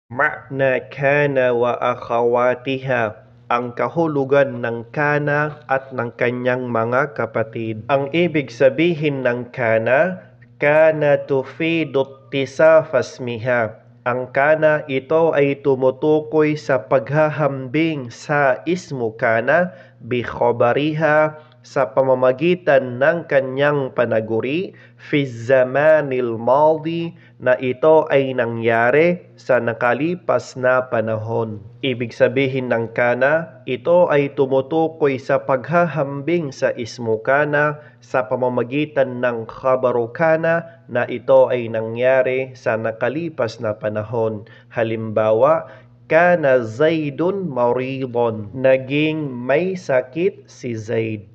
Ma'na kana wa akhawatiha, ang kahulugan ng kana at ng kanyang mga kapatid. Ang ibig sabihin ng kana tufidu ittisaf asmiha. Ang kana ito ay tumutukoy sa paghahambing sa ismu kana bi khabariha sa pamamagitan ng kanyang panaguri fi zamanil maldi na ito ay nangyari sa nakalipas na panahon. Ibig sabihin ng kana, ito ay tumutukoy sa paghahambing sa ismu kana sa pamamagitan ng khabaru kana na ito ay nangyari sa nakalipas na panahon. Halimbawa, kana Zaidun maridon. Naging may sakit si Zaid.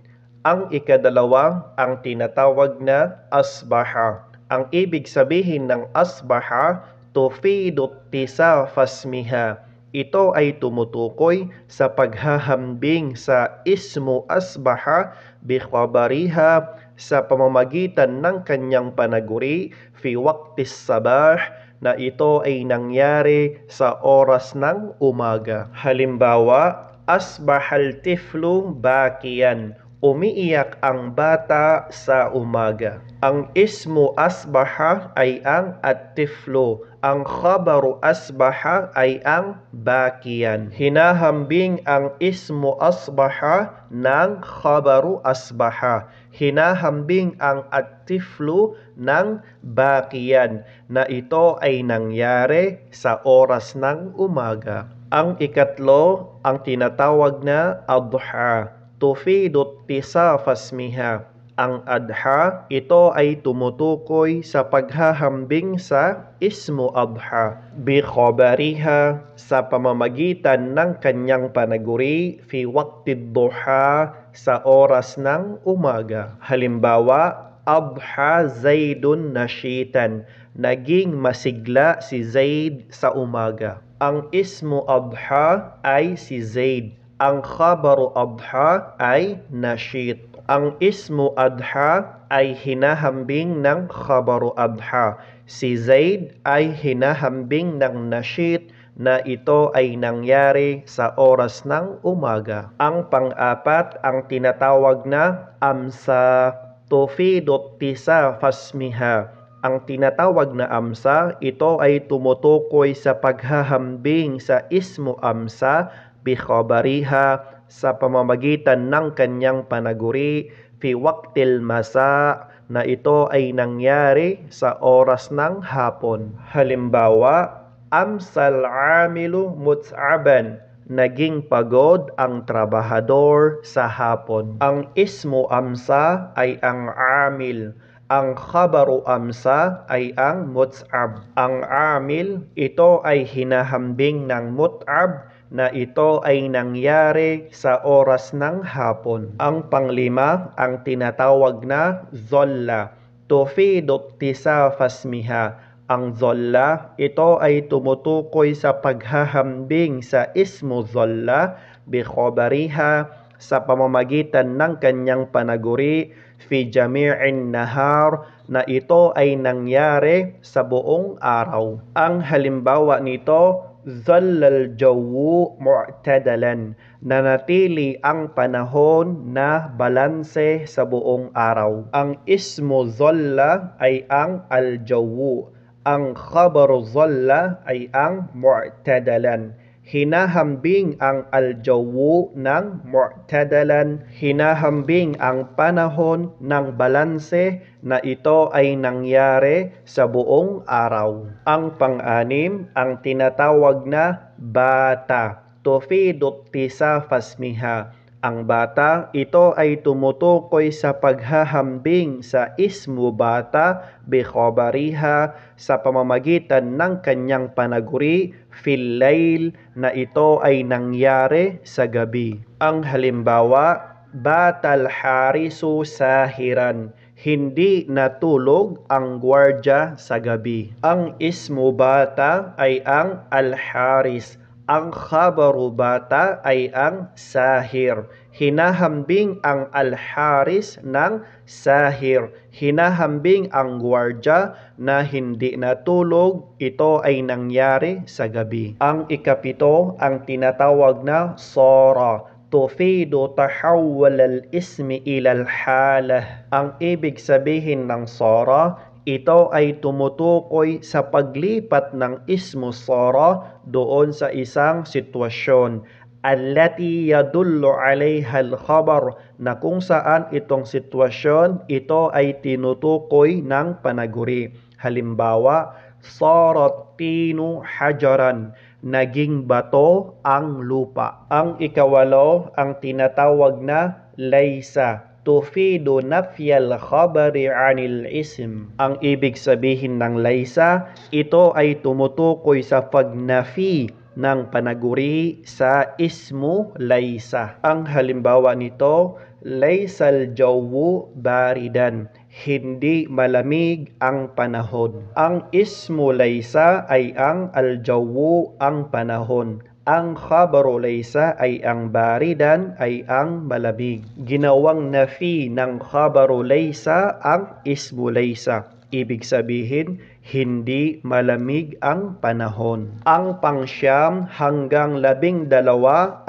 Ang ikadalawa, ang tinatawag na asbaha. Ang ibig sabihin ng asbaha, tufidu ittisaf asmiha. Ito ay tumutukoy sa paghahambing sa ismu asbaha bi khabariha sa pamamagitan ng kanyang panaguri fi waqtis sabah na ito ay nangyari sa oras ng umaga. Halimbawa, asbahal tiflu bakiyan. Umiiyak ang bata sa umaga. Ang ismu asbaha ay ang at-tiflu. Ang khabaru asbaha ay ang bakiyan. Hinahambing ang ismu asbaha ng khabaru asbaha. Hinahambing ang at-tiflu ng bakiyan na ito ay nangyari sa oras ng umaga. Ang ikatlo, ang tinatawag na adha. Tufidu ittisaf asmiha. Ang adha, ito ay tumutukoy sa paghahambing sa ismu adha bi khabariha sa pamamagitan ng kanyang panaguri fi waqtid duha sa oras ng umaga. Halimbawa, adha Zaidun nashitan. Naging masigla si Zaid sa umaga. Ang ismu adha ay si Zaid. Ang khabaru adha ay nashit. Ang ismu adha ay hinahambing ng khabaru adha. Si Zaid ay hinahambing ng nashit na ito ay nangyari sa oras ng umaga. Ang pang-apat, ang tinatawag na amsa, tufidu ittisaf asmiha. Ang tinatawag na amsa, ito ay tumutukoy sa paghahambing sa ismu amsa bi khabariha sa pamamagitan ng kanyang panaguri fi waqtil masa na ito ay nangyari sa oras ng hapon. Halimbawa, amsal amilu mut'aban. Naging pagod ang trabahador sa hapon. Ang ismu amsa ay ang amil. Ang khabaru amsa ay ang mut'ab. Ang amil, ito ay hinahambing ng mut'ab na ito ay nangyari sa oras ng hapon. Ang panglima, ang tinatawag na zolla. Tufidu ittisaf asmiha. Ang zolla, ito ay tumutukoy sa paghahambing sa ismu zolla bi khabariha sa pamamagitan ng kanyang panaguri fi jami'in nahar na ito ay nangyari sa buong araw. Ang halimbawa nito, zallal jawu mu'tadalan. Nanatili ang panahon na balanse sa buong araw. Ang ismu zalla ay ang al-jawu. Ang khabaru zalla ay ang mu'tadalan. Hinahambing ang al-jawu ng mu'tadalan. Hinahambing ang panahon ng balanse na ito ay nangyari sa buong araw. Ang pang-anim, ang tinatawag na bata. Tufidu ittisaf asmiha. Ang bata, ito ay tumutukoy sa paghahambing sa ismu bata bi khabariha sa pamamagitan ng kanyang panaguri fil layl na ito ay nangyari sa gabi. Ang halimbawa, batal harisu sahiran. Hindi natulog ang gwardya sa gabi. Ang ismu bata ay ang al-haris. Ang khabaru bata ay ang sahir. Hinahambing ang al-haris ng sahir. Hinahambing ang gwardya na hindi natulog. Ito ay nangyari sa gabi. Ang ikapito, ang tinatawag na sara. Tufidu tahawwal al-ismi ila al-halah. Ang ibig sabihin ng sara, ito ay tumutukoy sa paglipat ng ismu sara doon sa isang sitwasyon. Allati yadullu alayha al-khabar, na kung saan itong sitwasyon, ito ay tinutukoy ng panaguri. Halimbawa, sarat tinu hajaran, naging bato ang lupa. Ang ikawalo, ang tinatawag na laysa. Tufidu nafyal khabari anil ism. Ang ibig sabihin ng laysa, ito ay tumutukoy sa pagnafi ng panaguri sa ismu laysa. Ang halimbawa nito, laysal jawu baridan, hindi malamig ang panahon. Ang ismu laysa ay ang aljawu, ang panahon. Ang khabaru laysa ay ang baridan, ay ang malamig. Ginawang nafi ng khabaru laysa ang ismu laysa. Ibig sabihin, hindi malamig ang panahon. Ang pangsyam hanggang 12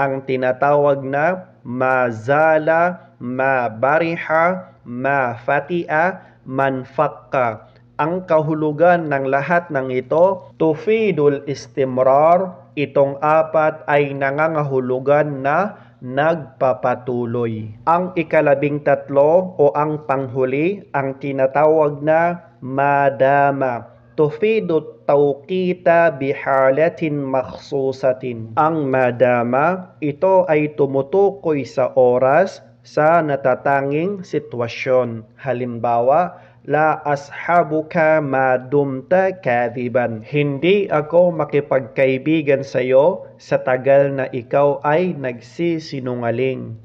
ang tinatawag na mazala, mabariha, mafatia, manfakka. Ang kahulugan ng lahat ng ito, tufidul istimrar. Itong apat ay nangangahulugan na nagpapatuloy. Ang ika-13 o ang panghuli, ang tinatawag na madama. Tufidu tawqita bihalatin makhsusatin. Ang madama, ito ay tumutukoy sa oras sa natatanging sitwasyon. Halimbawa, la ashabuka ma dumta kadhiban. Hindi ako makipagkaibigan sa iyo sa tagal na ikaw ay nagsisinungaling.